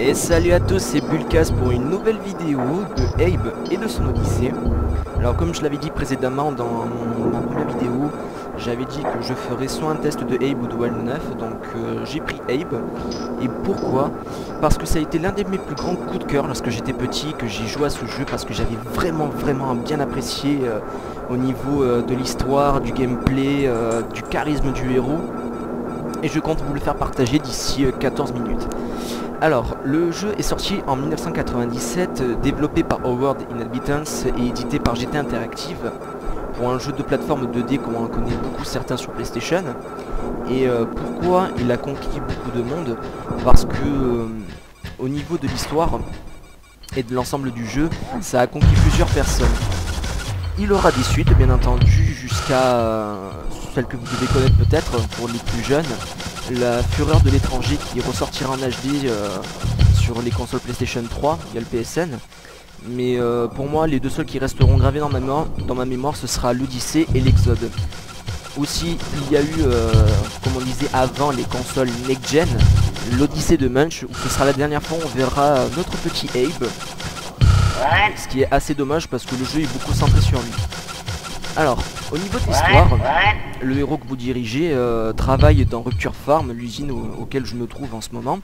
Et salut à tous, c'est Bulkas pour une nouvelle vidéo de Abe et de son Odyssée. Alors comme je l'avais dit précédemment dans ma première vidéo, j'avais dit que je ferais soit un test de Abe ou de Wild 9, donc j'ai pris Abe. Et pourquoi? Parce que ça a été l'un de mes plus grands coups de cœur lorsque j'étais petit, que j'ai joué à ce jeu, parce que j'avais vraiment bien apprécié au niveau de l'histoire, du gameplay, du charisme du héros. Et je compte vous le faire partager d'ici 14 minutes. Alors, le jeu est sorti en 1997, développé par Howard Inhabitants et édité par GT Interactive, pour un jeu de plateforme 2D comme on en connaît beaucoup certains sur PlayStation. Et pourquoi il a conquis beaucoup de monde? Parce que au niveau de l'histoire et de l'ensemble du jeu, ça a conquis plusieurs personnes. Il aura des suites bien entendu jusqu'à celle que vous devez connaître peut-être pour les plus jeunes, La Fureur de l'étranger, qui ressortira en HD sur les consoles PlayStation 3 via le PSN. Mais pour moi les deux seuls qui resteront gravés dans ma mémoire ce sera l'Odyssée et l'Exode. Aussi il y a eu comme on disait avant les consoles Next Gen, l'Odyssée de Munch, où ce sera la dernière fois où on verra notre petit Abe. Ce qui est assez dommage parce que le jeu est beaucoup centré sur lui. Alors, au niveau de l'histoire, le héros que vous dirigez travaille dans Rupture Farm, l'usine auquel je me trouve en ce moment.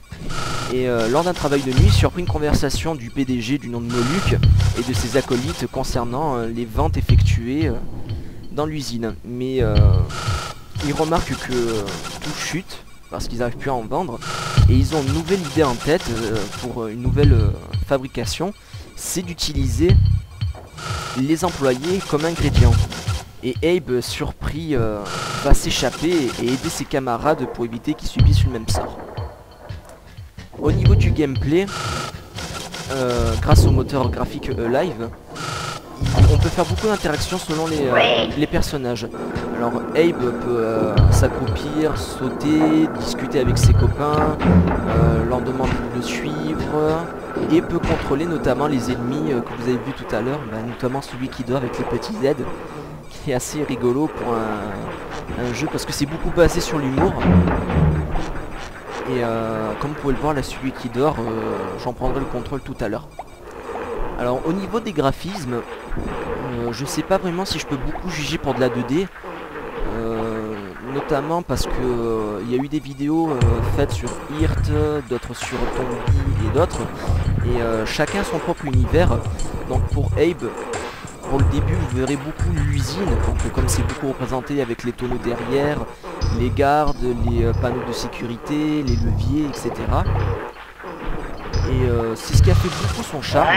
Et lors d'un travail de nuit, surprit une conversation du PDG du nom de Moluc et de ses acolytes concernant les ventes effectuées dans l'usine. Mais il remarque que tout chute parce qu'ils n'arrivent plus à en vendre. Et ils ont une nouvelle idée en tête pour une nouvelle fabrication. C'est d'utiliser les employés comme ingrédients. Et Abe, surpris, va s'échapper et aider ses camarades pour éviter qu'ils subissent le même sort. Au niveau du gameplay, grâce au moteur graphique Live, on peut faire beaucoup d'interactions selon les personnages. Alors Abe peut s'accroupir, sauter, discuter avec ses copains, leur demander de le suivre, et peut contrôler notamment les ennemis que vous avez vu tout à l'heure, notamment celui qui dort avec les petits Z, qui est assez rigolo pour un jeu parce que c'est beaucoup basé sur l'humour. Et comme vous pouvez le voir là, celui qui dort, j'en prendrai le contrôle tout à l'heure. Alors au niveau des graphismes, je sais pas vraiment si je peux beaucoup juger pour de la 2D, notamment parce que il y a eu des vidéos faites sur Hirt, d'autres sur Tombi et d'autres, et chacun son propre univers. Donc pour Abe, pour le début vous verrez beaucoup l'usine, donc comme c'est beaucoup représenté avec les tonneaux derrière, les gardes, les panneaux de sécurité, les leviers, etc. Et c'est ce qui a fait beaucoup son charme.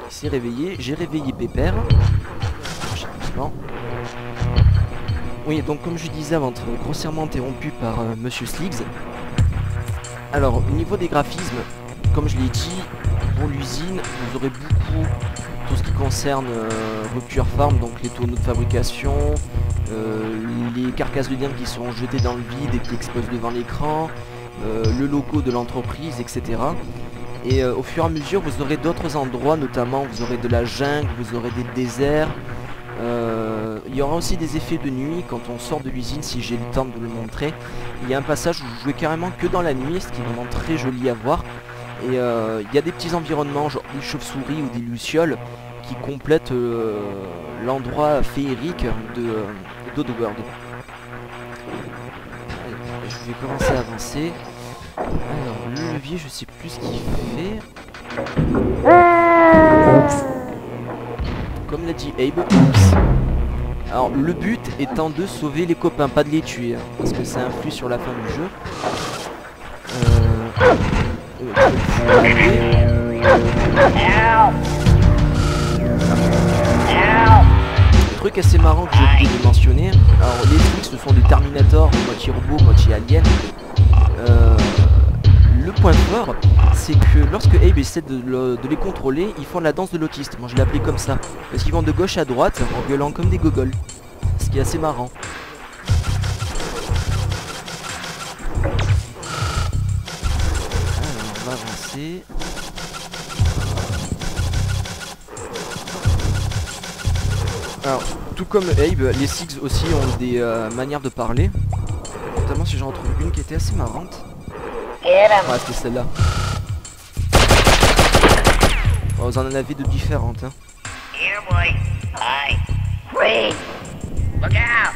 Il s'est réveillé, j'ai réveillé Pépère. Oui, donc comme je disais avant d'être grossièrement interrompu par Monsieur Sliggs. Alors au niveau des graphismes, comme je l'ai dit, pour l'usine vous aurez beaucoup tout ce qui concerne Rupture Farm, donc les tonneaux de fabrication, les carcasses de liens qui sont jetées dans le vide et qui exposent devant l'écran, le logo de l'entreprise, etc. Et au fur et à mesure vous aurez d'autres endroits, notamment vous aurez de la jungle, vous aurez des déserts. Il y aura aussi des effets de nuit quand on sort de l'usine, si j'ai le temps de le montrer. Il y a un passage où vous jouez carrément que dans la nuit, ce qui est vraiment très joli à voir. Et il y a des petits environnements, genre des chauves-souris ou des lucioles, qui complètent l'endroit féerique d'Oddworld. Je vais commencer à avancer. Alors le levier, je sais plus ce qu'il fait. Comme l'a dit Abe. Alors le but étant de sauver les copains, pas de les tuer, hein, parce que ça influe sur la fin du jeu. Le truc assez marrant que j'ai oublié de mentionner, alors les trucs ce sont des Terminator, moitié robot, moitié alien. Le point fort, c'est que lorsque Abe essaie de les contrôler, ils font la danse de l'autiste. Moi je l'ai appelé comme ça, parce qu'ils vont de gauche à droite en gueulant comme des gogoles. Ce qui est assez marrant. Alors on va avancer. Alors tout comme Abe, les Six aussi ont des manières de parler. Notamment si j'en trouve une qui était assez marrante. Ouais, c'était celle-là. Oh, vous en avez de différentes, hein. Here, boy. Hi. Freeze. Look out.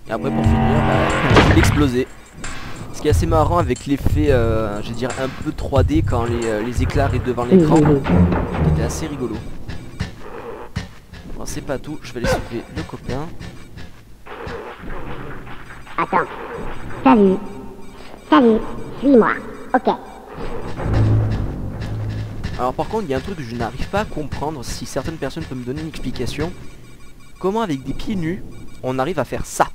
Et après pour finir, bah, je vais l'exploser. Ce qui est assez marrant avec l'effet, je vais dire un peu 3D quand les éclats arrivent devant l'écran. Qui était assez rigolo. Bon, c'est pas tout, je vais aller sauver le copain. Attends. Salut. Salut. Suis-moi. Ok. Alors par contre, il y a un truc que je n'arrive pas à comprendre, si certaines personnes peuvent me donner une explication. Comment avec des pieds nus, on arrive à faire ça?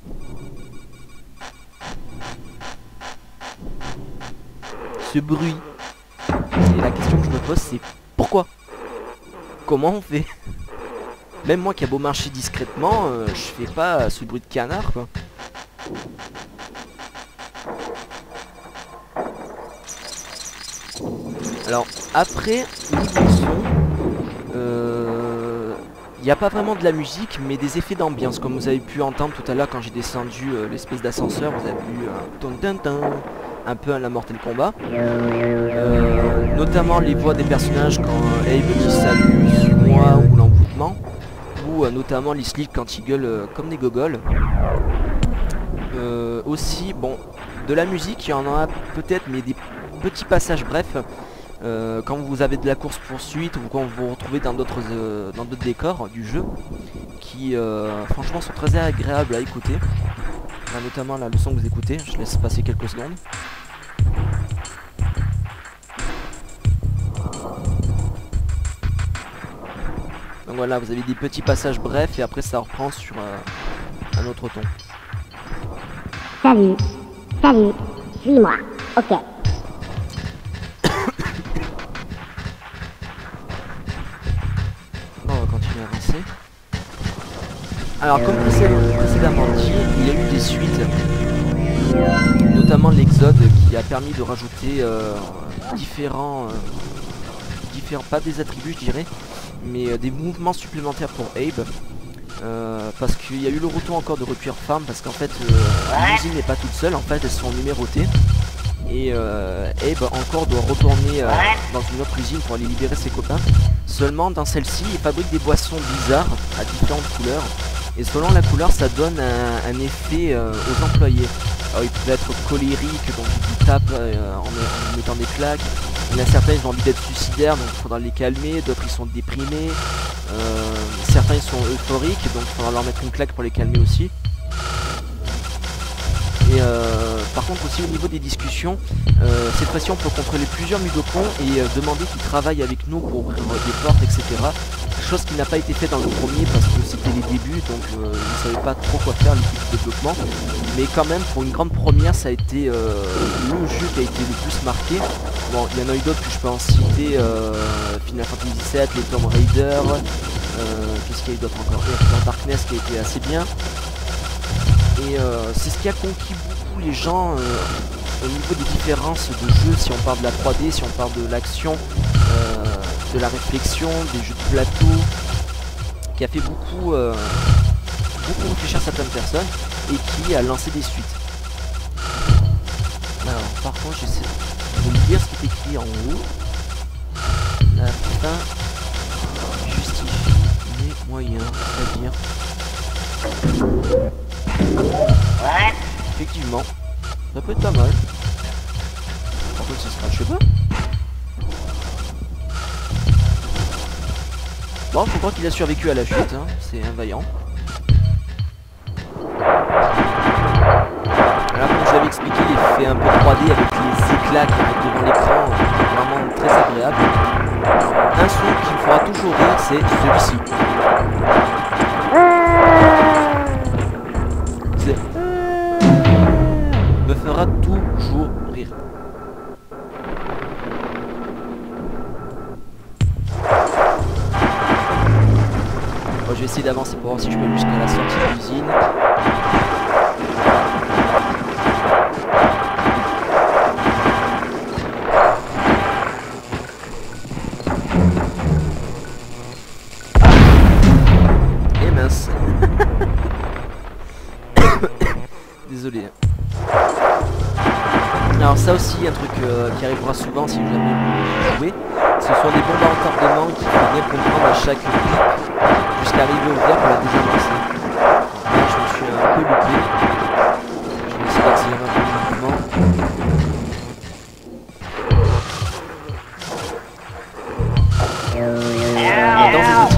Ce bruit. Et la question que je me pose, c'est pourquoi? Comment on fait? Même moi qui a beau marcher discrètement, je fais pas ce bruit de canard, quoi. Alors après, niveau son, il n'y a pas vraiment de la musique, mais des effets d'ambiance, comme vous avez pu entendre tout à l'heure quand j'ai descendu l'espèce d'ascenseur. Vous avez vu un peu à la Mortal Kombat. Notamment les voix des personnages quand Abe dit salut, suis-moi, ou l'envoûtement, ou notamment les slicks quand ils gueulent comme des gogoles. Aussi, bon, de la musique, il y en a peut-être, mais des petits passages brefs. Quand vous avez de la course poursuite ou quand vous vous retrouvez dans d'autres décors du jeu qui franchement sont très agréables à écouter. Là, notamment la leçon que vous écoutez, je laisse passer quelques secondes. Donc voilà, vous avez des petits passages brefs et après ça reprend sur un autre ton. Salut. Salut. Suis-moi. Ok. On va continuer à avancer. Alors comme précédemment dit, il y a eu des suites, notamment l'Exode qui a permis de rajouter différents, pas des attributs je dirais, mais des mouvements supplémentaires pour Abe. Parce qu'il y a eu le retour encore de Require Farm, parce qu'en fait l'usine n'est pas toute seule, en fait elles sont numérotées. Et Abe encore doit retourner dans une autre usine pour aller libérer ses copains. Seulement dans celle-ci, il fabrique des boissons bizarres à différentes couleurs. Et selon la couleur, ça donne un effet aux employés. Alors ils peuvent être colériques, donc ils tapent en mettant des claques. Il y en a certains, ils ont envie d'être suicidaires, donc il faudra les calmer. D'autres, ils sont déprimés. Certains, ils sont euphoriques, donc il faudra leur mettre une claque pour les calmer aussi. Et par contre aussi au niveau des discussions, cette fois-ci on peut contrôler plusieurs Mudokons et demander qu'ils travaillent avec nous pour ouvrir des portes, etc. Chose qui n'a pas été fait dans le premier parce que c'était les débuts, donc ils ne savaient pas trop quoi faire l'équipe de développement. Mais quand même pour une grande première ça a été le jeu qui a été le plus marqué. Bon, il y en a eu d'autres que je peux en citer, Final Fantasy VII, les Tomb Raider, qu'est-ce qu'il y a eu d'autre encore, Darkness qui a été assez bien. Et c'est ce qui a conquis beaucoup les gens au niveau des différences de jeu, si on parle de la 3D, si on parle de l'action, de la réflexion, des jeux de plateau, qui a fait beaucoup réfléchir certaines personnes et qui a lancé des suites. Alors par contre j'essaie de vous lire ce qui est écrit en haut. La fin justifie les moyens, c'est-à-dire... Effectivement, ça peut être pas mal. Par contre, ça sera, je sais pas. Bon, faut croire qu'il a survécu à la chute, hein. C'est un vaillant. Alors, comme je l'avais expliqué, l'effet un peu 3D avec les éclats qui arrivent devant l'écran, vraiment très agréable. Un son qui me fera toujours rire, c'est celui-ci. Me fera toujours rire. Bon, je vais essayer d'avancer pour voir si je peux jusqu'à la sortie de l'usine. Et mince. Désolé. ça aussi, un truc qui arrivera souvent si jamais vous jouez, ce sont des bombes à retardement qui viennent comprendre à chaque clip jusqu'à arriver au vert pour la désamorcer. Là, je me suis un peu loupé. Je vais essayer d'accélérer un peu le mouvement. La danse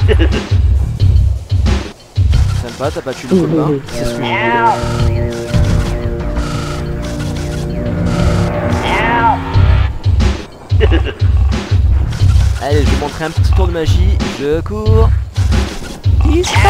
des autistes. Sympa, t'as battu le copain, c'est ce que je voulais. Allez, je vais montrer un petit tour de magie, je cours. Il explose.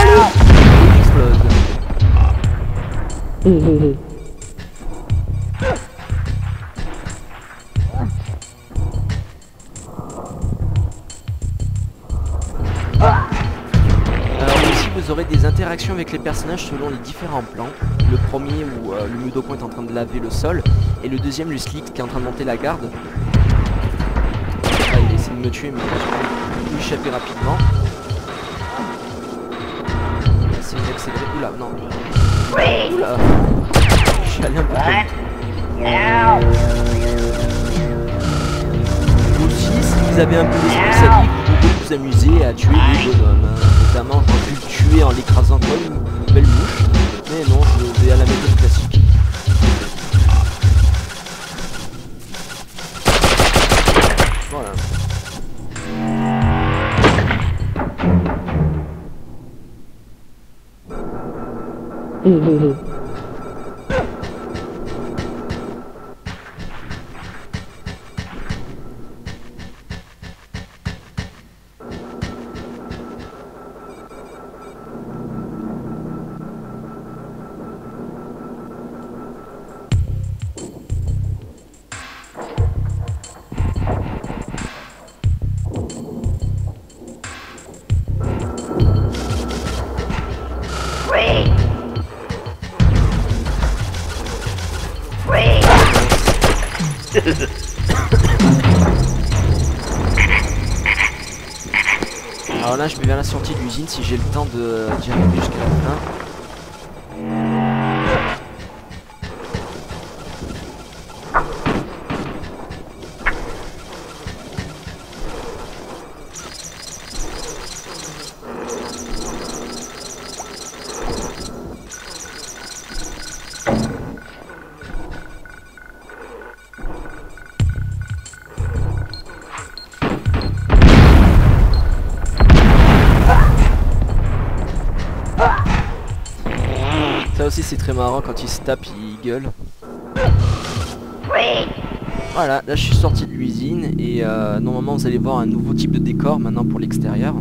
Vous aurez des interactions avec les personnages selon les différents plans. Le premier où le Mudokon est en train de laver le sol, et le deuxième, le Slick, qui est en train de monter la garde. Là, il essaie de me tuer, mais j'ai pu échapper rapidement. C'est une accélérée. Oula, non. Oula. Je suis allé un peu trop vite. Vous aussi, si vous avez un peu d'esprit sadique, vous pouvez vous amuser à tuer les bonhommes. Notamment, j'aurais pu le tuer en l'écrasant comme une belle mouche. Mais non, je vais à la méthode classique. Voilà. Alors là je vais vers la sortie de l'usine si j'ai le temps d'y arriver jusqu'à la fin. Ça aussi c'est très marrant quand il se tape, il gueule. Voilà, là je suis sorti de l'usine et normalement vous allez voir un nouveau type de décor maintenant pour l'extérieur.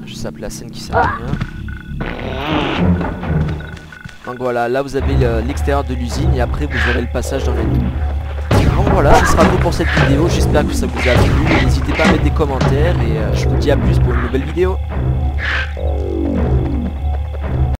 Je sape la scène qui sert à rien. Donc voilà, là vous avez l'extérieur de l'usine et après vous aurez le passage dans la nuit. Donc voilà, ce sera tout pour cette vidéo, j'espère que ça vous a plu. N'hésitez pas à mettre des commentaires et je vous dis à plus pour une nouvelle vidéo.